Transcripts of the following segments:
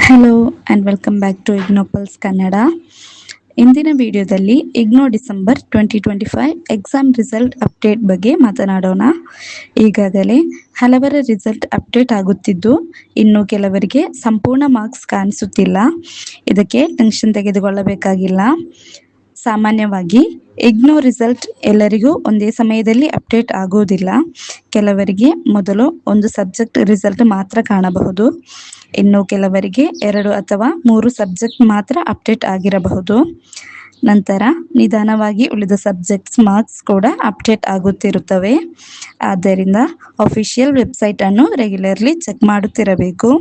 Hello and welcome back to IGNOU Pulse Kannada. ಇಂದಿನ ವಿಡಿಯೋದಲ್ಲಿ IGNOU December 2025 exam result update ಬಗ್ಗೆ ಮಾತನಾಡೋಣ. ಈಗಾಗಲೇ ಹಲವರ ರಿಸಲ್ಟ್ ಅಪ್ಡೇಟ್ ಆಗುತ್ತಿದ್ದು ಇನ್ನು ಕೆಲವರಿಗೆ ಸಂಪೂರ್ಣ ಮಾರ್ಕ್ಸ್ ಕಾಣಿಸುತ್ತಿಲ್ಲ. ಇದಕ್ಕೆ ಟೆನ್ಷನ್ ತೆಗೆದುಕೊಳ್ಳಬೇಕಾಗಿಲ್ಲ. ಸಾಮಾನ್ಯವಾಗಿ ಇಗ್ನೋ ರಿಸಲ್ಟ್ ಎಲ್ಲರಿಗೂ ಒಂದೇ ಸಮಯದಲ್ಲಿ ಅಪ್ಡೇಟ್ ಆಗುವುದಿಲ್ಲ. ಕೆಲವರಿಗೆ ಮೊದಲು ಒಂದು ಸಬ್ಜೆಕ್ಟ್ ರಿಸಲ್ಟ್ ಮಾತ್ರ ಕಾಣಬಹುದು. ಇನ್ನು ಕೆಲವರಿಗೆ 2 ಅಥವಾ 3 ಸಬ್ಜೆಕ್ಟ್ ಮಾತ್ರ ಅಪ್ಡೇಟ್ ಆಗಿರಬಹುದು. ನಂತರ ನಿಧಾನವಾಗಿ ಉಳಿದ ಸಬ್ಜೆಕ್ಟ್ಸ್ ಮಾರ್ಕ್ಸ್ ಕೂಡ ಅಪ್ಡೇಟ್ ಆಗುತ್ತಿರುತ್ತವೆ. ಆದ್ದರಿಂದ ಅಫಿಷಿಯಲ್ ವೆಬ್ಸೈಟನ್ನು ರೆಗ್ಯುಲರ್ಲಿ ಚೆಕ್ ಮಾಡುತ್ತಿರಬೇಕು.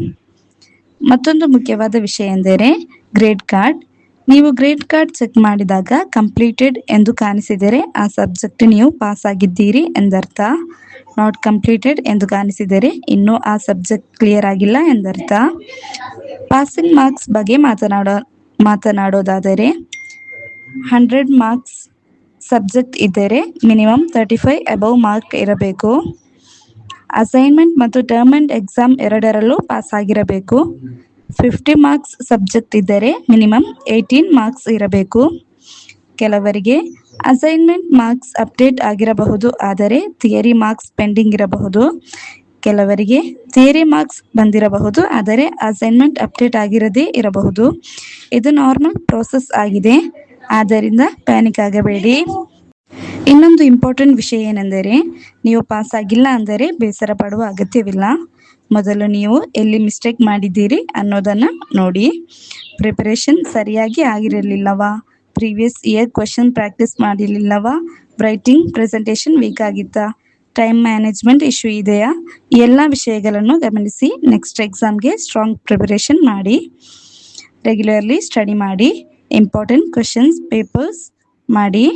ಮತ್ತೊಂದು ಮುಖ್ಯವಾದ ವಿಷಯ ಎಂದರೆ ಗ್ರೇಡ್ ಕಾರ್ಡ್. ನೀವು ಗ್ರೇಡ್ ಕಾರ್ಡ್ ಚೆಕ್ ಮಾಡಿದಾಗ ಕಂಪ್ಲೀಟೆಡ್ ಎಂದು ಕಾಣಿಸಿದರೆ ಆ ಸಬ್ಜೆಕ್ಟ್ ನೀವು ಪಾಸ್ ಆಗಿದ್ದೀರಿ ಎಂದರ್ಥ. ನಾಟ್ ಕಂಪ್ಲೀಟೆಡ್ ಎಂದು ಕಾಣಿಸಿದರೆ ಇನ್ನೂ ಆ ಸಬ್ಜೆಕ್ಟ್ ಕ್ಲಿಯರ್ ಆಗಿಲ್ಲ ಎಂದರ್ಥ. ಪಾಸಿಂಗ್ ಮಾರ್ಕ್ಸ್ ಬಗ್ಗೆ ಮಾತನಾಡೋದಾದರೆ 100 ಮಾರ್ಕ್ಸ್ ಸಬ್ಜೆಕ್ಟ್ ಇದ್ದರೆ ಮಿನಿಮಮ್ 35 ಅಬೌವ್ ಮಾರ್ಕ್ ಇರಬೇಕು. ಅಸೈನ್ಮೆಂಟ್ ಮತ್ತು ಟರ್ಮ್ ಅಂಡ್ ಎಕ್ಸಾಮ್ ಎರಡರಲ್ಲೂ ಪಾಸ್ ಆಗಿರಬೇಕು. 50 ಮಾರ್ಕ್ಸ್ ಸಬ್ಜೆಕ್ಟ್ ಇದ್ದರೆ ಮಿನಿಮಮ್ 18 ಮಾರ್ಕ್ಸ್ ಇರಬೇಕು. ಕೆಲವರಿಗೆ ಅಸೈನ್ಮೆಂಟ್ ಮಾರ್ಕ್ಸ್ ಅಪ್ಡೇಟ್ ಆಗಿರಬಹುದು, ಆದರೆ ಥಿಯರಿ ಮಾರ್ಕ್ಸ್ ಪೆಂಡಿಂಗ್ ಇರಬಹುದು. ಕೆಲವರಿಗೆ ಥಿಯರಿ ಮಾರ್ಕ್ಸ್ ಬಂದಿರಬಹುದು, ಆದರೆ ಅಸೈನ್ಮೆಂಟ್ ಅಪ್ಡೇಟ್ ಆಗಿರದೇ ಇರಬಹುದು. ಇದು ನಾರ್ಮಲ್ ಪ್ರೋಸೆಸ್ ಆಗಿದೆ, ಆದ್ದರಿಂದ ಪ್ಯಾನಿಕ್ ಆಗಬೇಡಿ. ಇನ್ನೊಂದು ಇಂಪಾರ್ಟೆಂಟ್ ವಿಷಯ ಏನೆಂದರೆ ನೀವು ಪಾಸ್ ಆಗಿಲ್ಲ ಅಂದರೆ ಬೇಸರ ಪಡುವ ಅಗತ್ಯವಿಲ್ಲ. ಮೊದಲು ನೀವು ಎಲ್ಲಿ ಮಿಸ್ಟೇಕ್ ಮಾಡಿದ್ದೀರಿ ಅನ್ನೋದನ್ನು ನೋಡಿ. ಪ್ರಿಪರೇಷನ್ ಸರಿಯಾಗಿ ಆಗಿರಲಿಲ್ಲವಾ? ಪ್ರೀವಿಯಸ್ ಇಯರ್ ಕ್ವೆಶನ್ ಪ್ರಾಕ್ಟೀಸ್ ಮಾಡಿರಲಿಲ್ಲವಾ? ರೈಟಿಂಗ್ ಪ್ರೆಸೆಂಟೇಷನ್ ವೀಕ್ ಆಗಿತ್ತಾ? ಟೈಮ್ ಮ್ಯಾನೇಜ್ಮೆಂಟ್ ಇಶ್ಯೂ ಇದೆಯಾ? ಈ ಎಲ್ಲ ವಿಷಯಗಳನ್ನು ಗಮನಿಸಿ ನೆಕ್ಸ್ಟ್ ಎಕ್ಸಾಮ್ಗೆ ಸ್ಟ್ರಾಂಗ್ ಪ್ರಿಪರೇಷನ್ ಮಾಡಿ. ರೆಗ್ಯುಲರ್ಲಿ ಸ್ಟಡಿ ಮಾಡಿ. ಇಂಪಾರ್ಟೆಂಟ್ ಕ್ವೆಶನ್ಸ್ ಪೇಪರ್ಸ್ ಮಾಡಿ.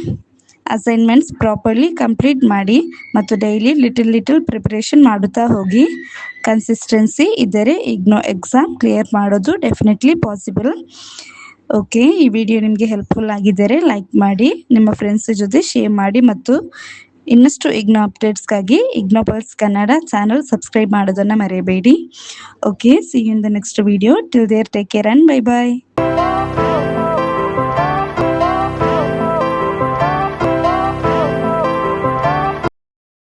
ಅಸೈನ್ಮೆಂಟ್ಸ್ ಪ್ರಾಪರ್ಲಿ ಕಂಪ್ಲೀಟ್ ಮಾಡಿ ಮತ್ತು ಡೈಲಿ ಲಿಟಲ್ ಪ್ರಿಪರೇಷನ್ ಮಾಡುತ್ತಾ ಹೋಗಿ. ಕನ್ಸಿಸ್ಟೆನ್ಸಿ ಇದ್ದರೆ ಇಗ್ನೋ ಎಕ್ಸಾಮ್ ಕ್ಲಿಯರ್ ಮಾಡೋದು ಡೆಫಿನೆಟ್ಲಿ ಪಾಸಿಬಲ್. ಓಕೆ, ಈ ವಿಡಿಯೋ ನಿಮಗೆ ಹೆಲ್ಪ್ಫುಲ್ ಆಗಿದ್ದರೆ ಲೈಕ್ ಮಾಡಿ, ನಿಮ್ಮ ಫ್ರೆಂಡ್ಸ್ ಜೊತೆ ಶೇರ್ ಮಾಡಿ ಮತ್ತು ಇನ್ನಷ್ಟು ಇಗ್ನೋ ಅಪ್ಡೇಟ್ಸ್ಗಾಗಿ ಇಗ್ನೋಪಲ್ಸ್ ಕನ್ನಡ ಚಾನಲ್ ಸಬ್ಸ್ಕ್ರೈಬ್ ಮಾಡೋದನ್ನು ಮರೆಯಬೇಡಿ. Okay, see you in the next video. Till there take care and bye bye.